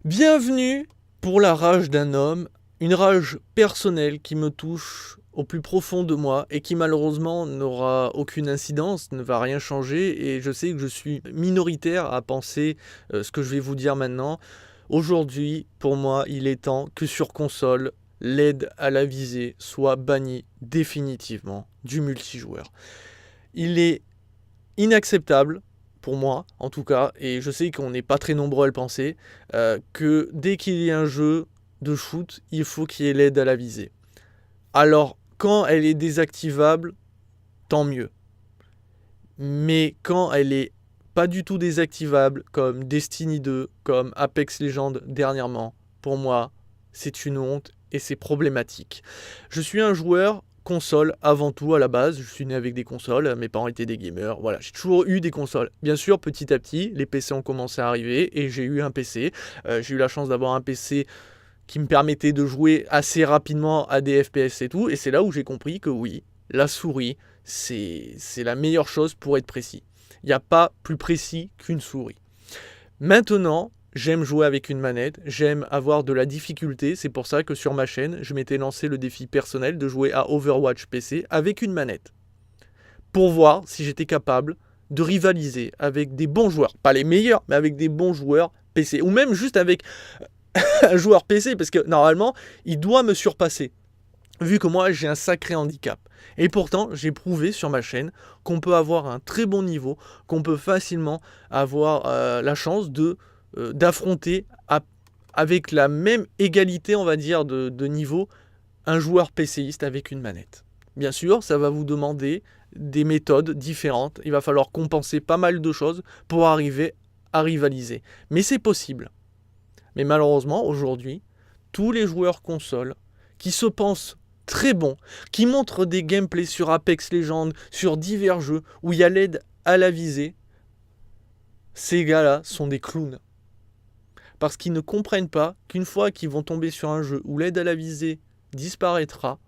Bienvenue pour la rage d'un homme, une rage personnelle qui me touche au plus profond de moi et qui malheureusement n'aura aucune incidence, ne va rien changer, et je sais que je suis minoritaire à penser ce que je vais vous dire maintenant. Aujourd'hui, pour moi, il est temps que sur console, l'aide à la visée soit bannie définitivement du multijoueur. Il est inacceptable, pour moi en tout cas, et je sais qu'on n'est pas très nombreux à le penser, que dès qu'il y a un jeu de shoot, il faut qu'il y ait l'aide à la visée. Alors, quand elle est désactivable, tant mieux. Mais quand elle est pas du tout désactivable, comme Destiny 2, comme Apex Legends dernièrement, pour moi, c'est une honte et c'est problématique. Je suis un joueur console avant tout à la base, je suis né avec des consoles, mes parents étaient des gamers, voilà, j'ai toujours eu des consoles. Bien sûr, petit à petit, les PC ont commencé à arriver et j'ai eu un PC. J'ai eu la chance d'avoir un PC qui me permettait de jouer assez rapidement à des FPS et tout, et c'est là où j'ai compris que oui, la souris, c'est la meilleure chose pour être précis. Il n'y a pas plus précis qu'une souris. Maintenant, j'aime jouer avec une manette, j'aime avoir de la difficulté, c'est pour ça que sur ma chaîne, je m'étais lancé le défi personnel de jouer à Overwatch PC avec une manette. Pour voir si j'étais capable de rivaliser avec des bons joueurs, pas les meilleurs, mais avec des bons joueurs PC, ou même juste avec un joueur PC, parce que normalement, il doit me surpasser, vu que moi, j'ai un sacré handicap. Et pourtant, j'ai prouvé sur ma chaîne qu'on peut avoir un très bon niveau, qu'on peut facilement avoir la chance d'affronter avec la même égalité, on va dire, de niveau, un joueur PCiste avec une manette. Bien sûr, ça va vous demander des méthodes différentes. Il va falloir compenser pas mal de choses pour arriver à rivaliser. Mais c'est possible. Mais malheureusement, aujourd'hui, tous les joueurs console qui se pensent très bons, qui montrent des gameplays sur Apex Legends, sur divers jeux où il y a l'aide à la visée, ces gars-là sont des clowns. Parce qu'ils ne comprennent pas qu'une fois qu'ils vont tomber sur un jeu où l'aide à la visée disparaîtra,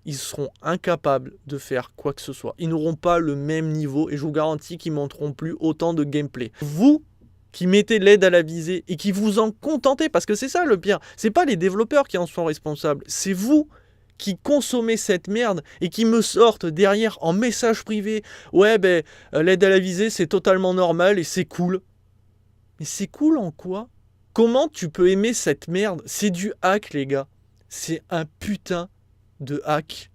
ils seront incapables de faire quoi que ce soit. Ils n'auront pas le même niveau et je vous garantis qu'ils ne montreront plus autant de gameplay. Vous qui mettez l'aide à la visée et qui vous en contentez, parce que c'est ça le pire, c'est pas les développeurs qui en sont responsables, c'est vous qui consommez cette merde et qui me sortent derrière en message privé, ouais l'aide à la visée c'est totalement normal et c'est cool. Mais c'est cool en quoi? Comment tu peux aimer cette merde? C'est du hack les gars, c'est un putain de hack.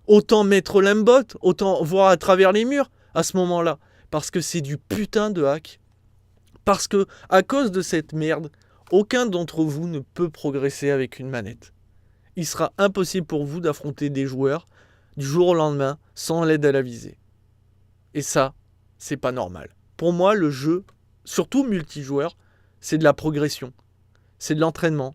Autant mettre l'aimbot, autant voir à travers les murs à ce moment-là, parce que c'est du putain de hack. Parce que, à cause de cette merde, aucun d'entre vous ne peut progresser avec une manette. Il sera impossible pour vous d'affronter des joueurs du jour au lendemain sans l'aide à la visée. Et ça, c'est pas normal. Pour moi, le jeu, surtout multijoueur, c'est de la progression. C'est de l'entraînement.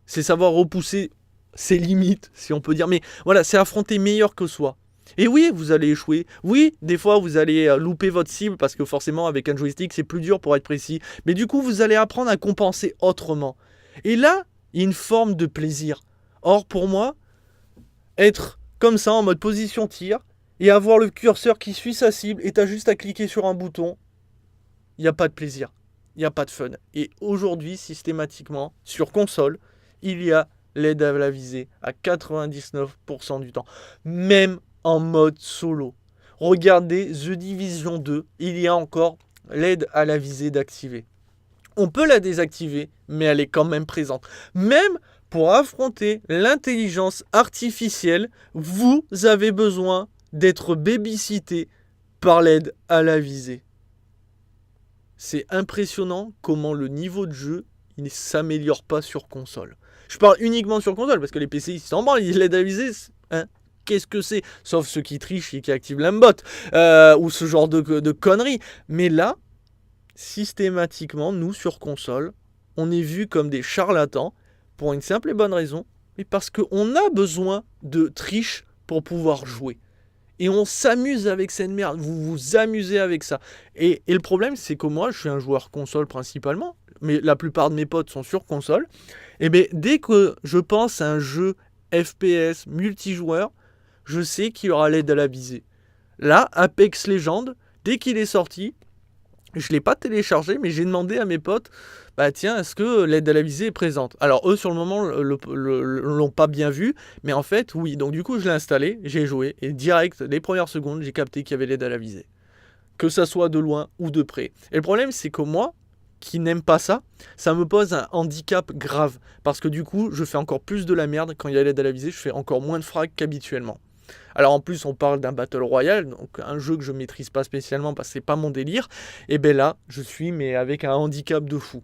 C'est savoir repousser ses limites, si on peut dire. Mais voilà, c'est affronter meilleur que soi. Et oui, vous allez échouer. Oui, des fois, vous allez louper votre cible parce que forcément, avec un joystick, c'est plus dur pour être précis. Mais du coup, vous allez apprendre à compenser autrement. Et là, il y a une forme de plaisir. Or, pour moi, être comme ça, en mode position tir, et avoir le curseur qui suit sa cible, et t'as juste à cliquer sur un bouton, il n'y a pas de plaisir. Il n'y a pas de fun. Et aujourd'hui, systématiquement, sur console, il y a l'aide à la visée à 99% du temps. Même en mode solo. Regardez The Division 2, il y a encore l'aide à la visée d'activer. On peut la désactiver, mais elle est quand même présente. Même pour affronter l'intelligence artificielle, vous avez besoin d'être babysitté par l'aide à la visée. C'est impressionnant comment le niveau de jeu il ne s'améliore pas sur console. Je parle uniquement sur console, parce que les PC ils s'en branlent, l'aide à la visée, hein, qu'est-ce que c'est? Sauf ceux qui trichent et qui activent l'aimbot, ou ce genre de conneries. Mais là, systématiquement, nous, sur console, on est vus comme des charlatans, pour une simple et bonne raison, mais parce qu'on a besoin de triche pour pouvoir jouer. Et on s'amuse avec cette merde, vous vous amusez avec ça. Et le problème, c'est que moi, je suis un joueur console principalement, mais la plupart de mes potes sont sur console. Et bien, dès que je pense à un jeu FPS multijoueur, je sais qu'il y aura l'aide à la visée. Là, Apex Legends, dès qu'il est sorti, Je l'ai pas téléchargé, mais j'ai demandé à mes potes, bah tiens, est-ce que l'aide à la visée est présente? Alors eux, sur le moment, l'ont pas bien vu, mais en fait, oui. Donc du coup, je l'ai installé, j'ai joué, et direct, les premières secondes, j'ai capté qu'il y avait l'aide à la visée. Que ça soit de loin ou de près. Et le problème, c'est que moi, qui n'aime pas ça, ça me pose un handicap grave. Parce que du coup, je fais encore plus de la merde quand il y a l'aide à la visée, je fais encore moins de frags qu'habituellement. Alors en plus, on parle d'un Battle Royale, donc un jeu que je maîtrise pas spécialement parce que c'est pas mon délire. Et ben là, je suis mais avec un handicap de fou.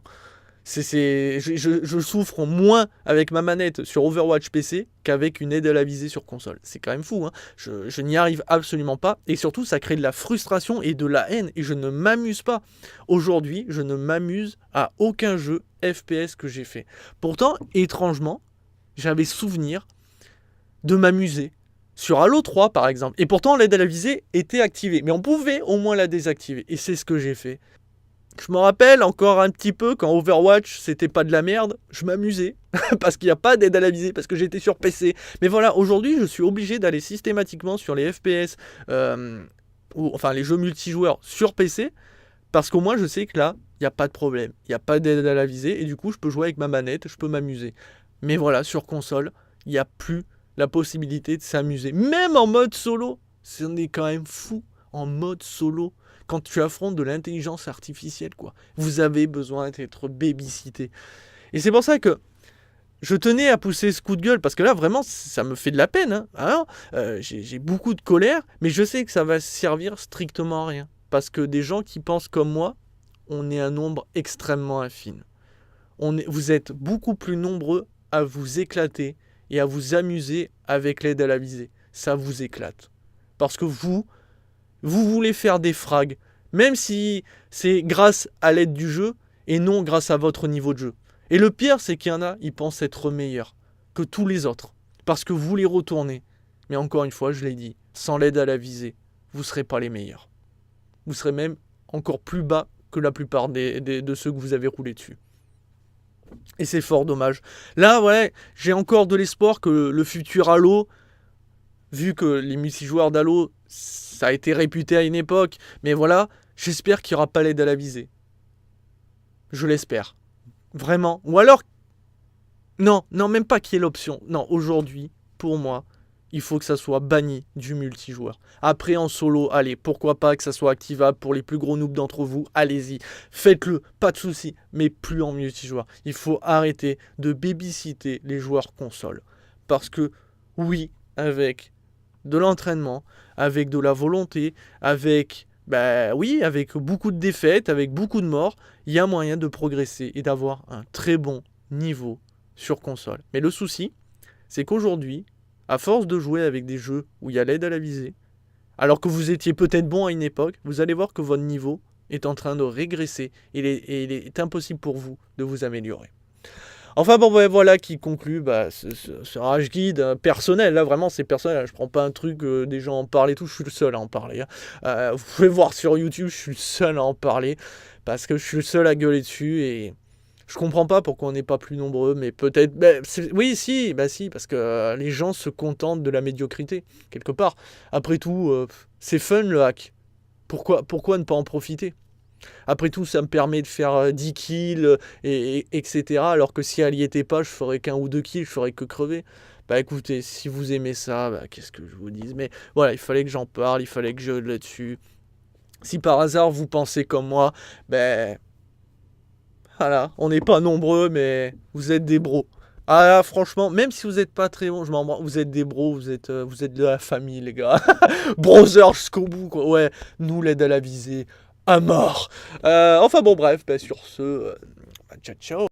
Je souffre moins avec ma manette sur Overwatch PC qu'avec une aide à la visée sur console. C'est quand même fou, hein. Je n'y arrive absolument pas. Et surtout, ça crée de la frustration et de la haine. Et je ne m'amuse pas. Aujourd'hui, je ne m'amuse à aucun jeu FPS que j'ai fait. Pourtant, étrangement, j'avais souvenir de m'amuser. Sur Halo 3 par exemple. Et pourtant l'aide à la visée était activée. Mais on pouvait au moins la désactiver. Et c'est ce que j'ai fait. Je me rappelle encore un petit peu quand Overwatch c'était pas de la merde. Je m'amusais. Parce qu'il n'y a pas d'aide à la visée. Parce que j'étais sur PC. Mais voilà, aujourd'hui je suis obligé d'aller systématiquement sur les FPS. Enfin les jeux multijoueurs sur PC. Parce qu'au moins je sais que là, il n'y a pas de problème. Il n'y a pas d'aide à la visée. Et du coup je peux jouer avec ma manette. Je peux m'amuser. Mais voilà, sur console, il n'y a plus la possibilité de s'amuser. Même en mode solo, c'en est quand même fou. En mode solo, quand tu affrontes de l'intelligence artificielle, quoi. Vous avez besoin d'être babysité. Et c'est pour ça que je tenais à pousser ce coup de gueule, parce que là, vraiment, ça me fait de la peine. Hein. Alors, j'ai beaucoup de colère, mais je sais que ça va servir strictement à rien. Parce que des gens qui pensent comme moi, on est un nombre extrêmement infime. Vous êtes beaucoup plus nombreux à vous éclater et à vous amuser avec l'aide à la visée. Ça vous éclate. Parce que vous voulez faire des frags, même si c'est grâce à l'aide du jeu et non grâce à votre niveau de jeu. Et le pire, c'est qu'il y en a, ils pensent être meilleurs que tous les autres. Parce que vous les retournez. Mais encore une fois, je l'ai dit, sans l'aide à la visée, vous ne serez pas les meilleurs. Vous serez même encore plus bas que la plupart de ceux que vous avez roulé dessus. Et c'est fort dommage. Là, ouais, j'ai encore de l'espoir que le futur Halo, vu que les multijoueurs d'Halo, ça a été réputé à une époque, mais voilà, j'espère qu'il n'y aura pas l'aide à la visée. Je l'espère. Vraiment. Ou alors, non, même pas qu'il y ait l'option. Non, aujourd'hui, pour moi, il faut que ça soit banni du multijoueur. Après, en solo, allez, pourquoi pas que ça soit activable pour les plus gros noobs d'entre vous, allez-y, faites-le, pas de souci, mais plus en multijoueur. Il faut arrêter de babysitter les joueurs console. Parce que, oui, avec de l'entraînement, avec de la volonté, avec beaucoup de défaites, avec beaucoup de morts, il y a moyen de progresser et d'avoir un très bon niveau sur console. Mais le souci, c'est qu'aujourd'hui, à force de jouer avec des jeux où il y a l'aide à la visée, alors que vous étiez peut-être bon à une époque, vous allez voir que votre niveau est en train de régresser et il est impossible pour vous de vous améliorer. Enfin bon, voilà qui conclut ce rage guide personnel. Là vraiment c'est personnel, je prends pas un truc, des gens en parlent et tout, je suis le seul à en parler. Vous pouvez voir sur YouTube, je suis le seul à en parler, parce que je suis le seul à gueuler dessus et je comprends pas pourquoi on n'est pas plus nombreux, mais peut-être... si, parce que les gens se contentent de la médiocrité, quelque part. Après tout, c'est fun le hack. Pourquoi ne pas en profiter ? Après tout, ça me permet de faire 10 kills, etc. Alors que si elle y était pas, je ferais qu'un ou deux kills, je ferais que crever. Bah écoutez, si vous aimez ça, qu'est-ce que je vous dis ? Mais voilà, il fallait que j'en parle, il fallait que je là-dessus. Si par hasard vous pensez comme moi, voilà, on n'est pas nombreux, mais vous êtes des bros. Ah là, franchement, même si vous n'êtes pas très bon, vous êtes des bros, vous êtes de la famille, les gars. Brother jusqu'au bout, quoi. Ouais, nous, l'aide à la visée, à mort. Enfin bon, bref, sur ce, ciao, ciao.